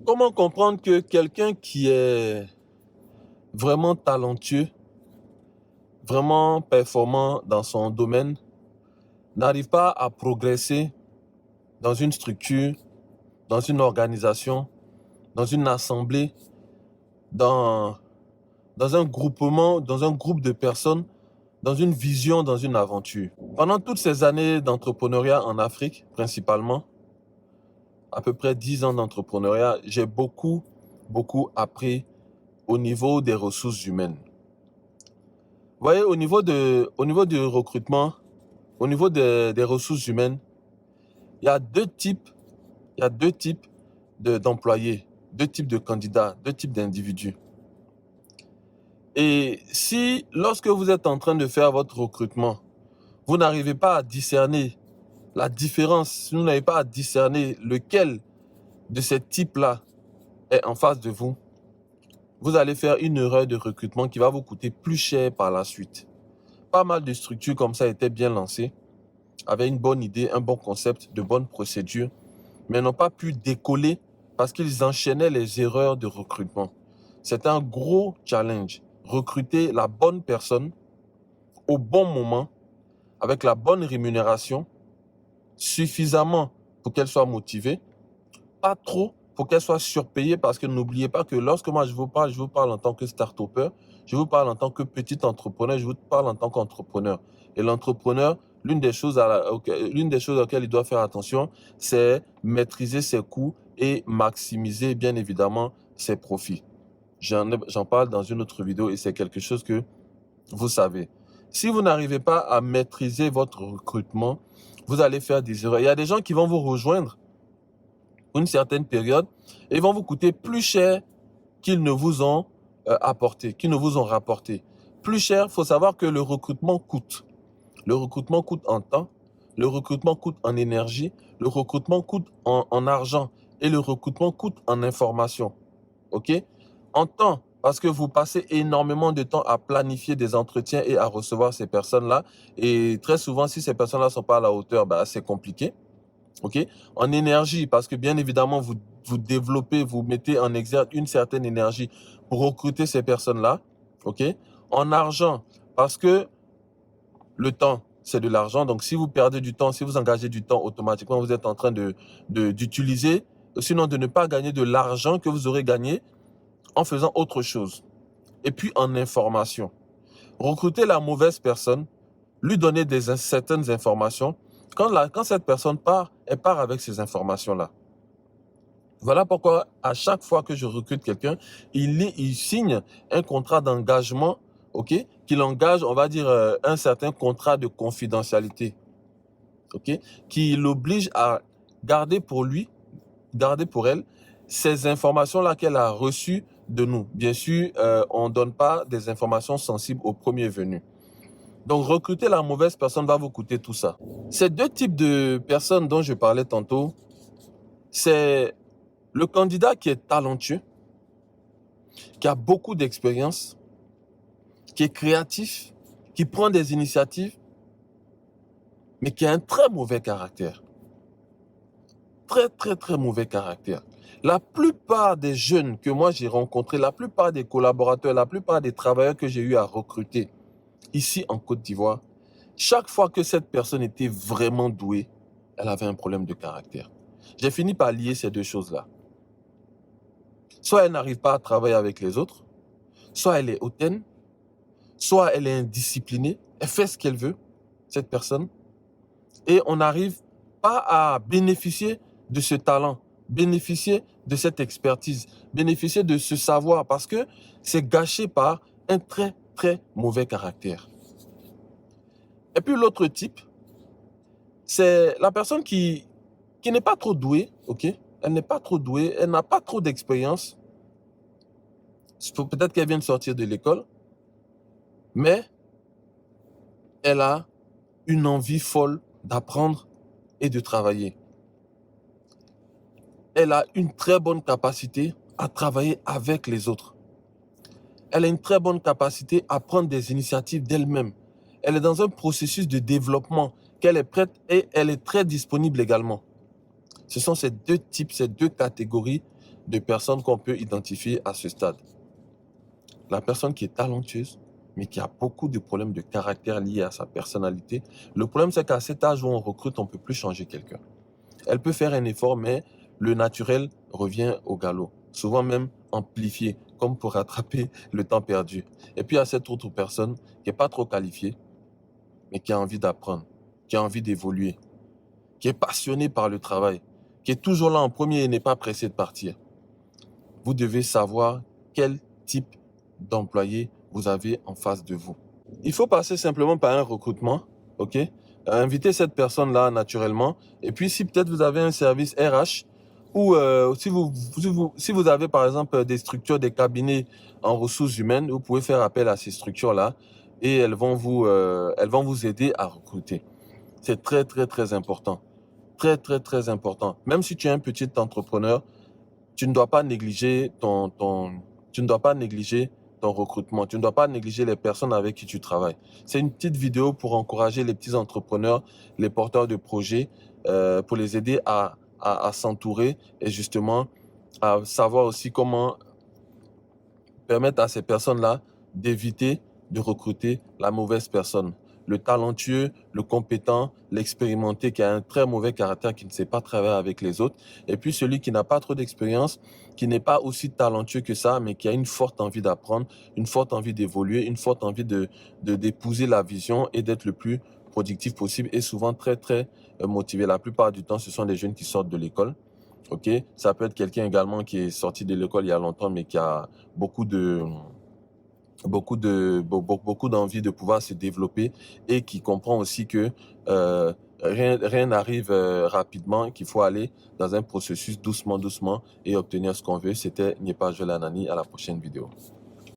Comment comprendre que quelqu'un qui est vraiment talentueux, vraiment performant dans son domaine, n'arrive pas à progresser dans une structure, dans une organisation, dans une assemblée, dans, dans un groupement, dans un groupe de personnes, dans une vision, dans une aventure? Pendant toutes ces années d'entrepreneuriat en Afrique, principalement, à peu près 10 ans d'entrepreneuriat, j'ai beaucoup appris au niveau des ressources humaines. Vous voyez, au niveau du recrutement, au niveau des ressources humaines, il y a deux types d'employés, deux types de candidats, deux types d'individus. Et si, lorsque vous êtes en train de faire votre recrutement, vous n'arrivez pas à discerner la différence, si vous n'avez pas à discerner lequel de ces types-là est en face de vous, vous allez faire une erreur de recrutement qui va vous coûter plus cher par la suite. Pas mal de structures comme ça étaient bien lancées, avaient une bonne idée, un bon concept, de bonnes procédures, mais n'ont pas pu décoller parce qu'ils enchaînaient les erreurs de recrutement. C'est un gros challenge. Recruter la bonne personne au bon moment, avec la bonne rémunération, suffisamment pour qu'elle soit motivée, pas trop pour qu'elle soit surpayée, parce que n'oubliez pas que lorsque moi je vous parle en tant que start-upper, je vous parle en tant que petit entrepreneur, je vous parle en tant qu'entrepreneur. Et l'entrepreneur, l'une des choses auxquelles il doit faire attention, c'est maîtriser ses coûts et maximiser bien évidemment ses profits. J'en parle dans une autre vidéo et c'est quelque chose que vous savez. Si vous n'arrivez pas à maîtriser votre recrutement, vous allez faire des erreurs. Il y a des gens qui vont vous rejoindre pour une certaine période et vont vous coûter plus cher qu'ils ne vous ont apporté, qu'ils ne vous ont rapporté. Plus cher, il faut savoir que le recrutement coûte. Le recrutement coûte en temps, le recrutement coûte en énergie, le recrutement coûte en argent et le recrutement coûte en information. OK? En temps, parce que vous passez énormément de temps à planifier des entretiens et à recevoir ces personnes-là. Et très souvent, si ces personnes-là ne sont pas à la hauteur, c'est compliqué. OK? En énergie, parce que bien évidemment, vous développez, vous mettez en exergue une certaine énergie pour recruter ces personnes-là. OK? En argent, parce que le temps, c'est de l'argent. Donc, si vous perdez du temps, si vous engagez du temps, automatiquement, vous êtes en train d'utiliser, sinon de ne pas gagner de l'argent que vous aurez gagné en faisant autre chose. Et puis, en information. Recruter la mauvaise personne, lui donner certaines informations. Quand cette personne part, elle part avec ces informations-là. Voilà pourquoi, à chaque fois que je recrute quelqu'un, il signe un contrat d'engagement, OK, qu'il engage, on va dire, un certain contrat de confidentialité, OK, qui l'oblige à garder pour lui, garder pour elle, ces informations-là qu'elle a reçues de nous. Bien sûr, on ne donne pas des informations sensibles au premier venu. Donc, recruter la mauvaise personne va vous coûter tout ça. Ces deux types de personnes dont je parlais tantôt, c'est le candidat qui est talentueux, qui a beaucoup d'expérience, qui est créatif, qui prend des initiatives, mais qui a un très mauvais caractère. Très mauvais caractère. La plupart des jeunes que moi j'ai rencontrés, la plupart des collaborateurs, la plupart des travailleurs que j'ai eu à recruter ici en Côte d'Ivoire, chaque fois que cette personne était vraiment douée, elle avait un problème de caractère. J'ai fini par lier ces deux choses-là. Soit elle n'arrive pas à travailler avec les autres, soit elle est hautaine, soit elle est indisciplinée, elle fait ce qu'elle veut, cette personne, et on n'arrive pas à bénéficier de ce talent, bénéficier de cette expertise, bénéficier de ce savoir, parce que c'est gâché par un très mauvais caractère. Et puis l'autre type, c'est la personne qui n'est pas trop douée, ok? Elle n'est pas trop douée, elle n'a pas trop d'expérience. Peut-être qu'elle vient de sortir de l'école, mais elle a une envie folle d'apprendre et de travailler. Elle a une très bonne capacité à travailler avec les autres. Elle a une très bonne capacité à prendre des initiatives d'elle-même. Elle est dans un processus de développement qu'elle est prête et elle est très disponible également. Ce sont ces deux types, ces deux catégories de personnes qu'on peut identifier à ce stade. La personne qui est talentueuse, mais qui a beaucoup de problèmes de caractère liés à sa personnalité. Le problème, c'est qu'à cet âge où on recrute, on ne peut plus changer quelqu'un. Elle peut faire un effort, mais le naturel revient au galop, souvent même amplifié, comme pour rattraper le temps perdu. Et puis, il y a cette autre personne qui n'est pas trop qualifiée, mais qui a envie d'apprendre, qui a envie d'évoluer, qui est passionnée par le travail, qui est toujours là en premier et n'est pas pressée de partir. Vous devez savoir quel type d'employé vous avez en face de vous. Il faut passer simplement par un recrutement, ok? Inviter cette personne-là naturellement. Et puis, si peut-être vous avez un service RH ou si vous avez par exemple des structures, des cabinets en ressources humaines, vous pouvez faire appel à ces structures-là et elles vont vous aider à recruter. C'est très, très, très important. Très, très, très important. Même si tu es un petit entrepreneur, tu ne dois pas négliger tu ne dois pas négliger ton recrutement. Tu ne dois pas négliger les personnes avec qui tu travailles. C'est une petite vidéo pour encourager les petits entrepreneurs, les porteurs de projets, pour les aider à s'entourer et justement à savoir aussi comment permettre à ces personnes-là d'éviter de recruter la mauvaise personne. Le talentueux, le compétent, l'expérimenté qui a un très mauvais caractère, qui ne sait pas travailler avec les autres. Et puis celui qui n'a pas trop d'expérience, qui n'est pas aussi talentueux que ça, mais qui a une forte envie d'apprendre, une forte envie d'évoluer, une forte envie d'épouser la vision et d'être le plus productif possible et souvent très, très motivé. La plupart du temps, ce sont des jeunes qui sortent de l'école. Ok, ça peut être quelqu'un également qui est sorti de l'école il y a longtemps, mais qui a beaucoup d'envie de pouvoir se développer et qui comprend aussi que rien n'arrive rapidement, qu'il faut aller dans un processus doucement et obtenir ce qu'on veut. C'était Nyepa Jolanani. À la prochaine vidéo.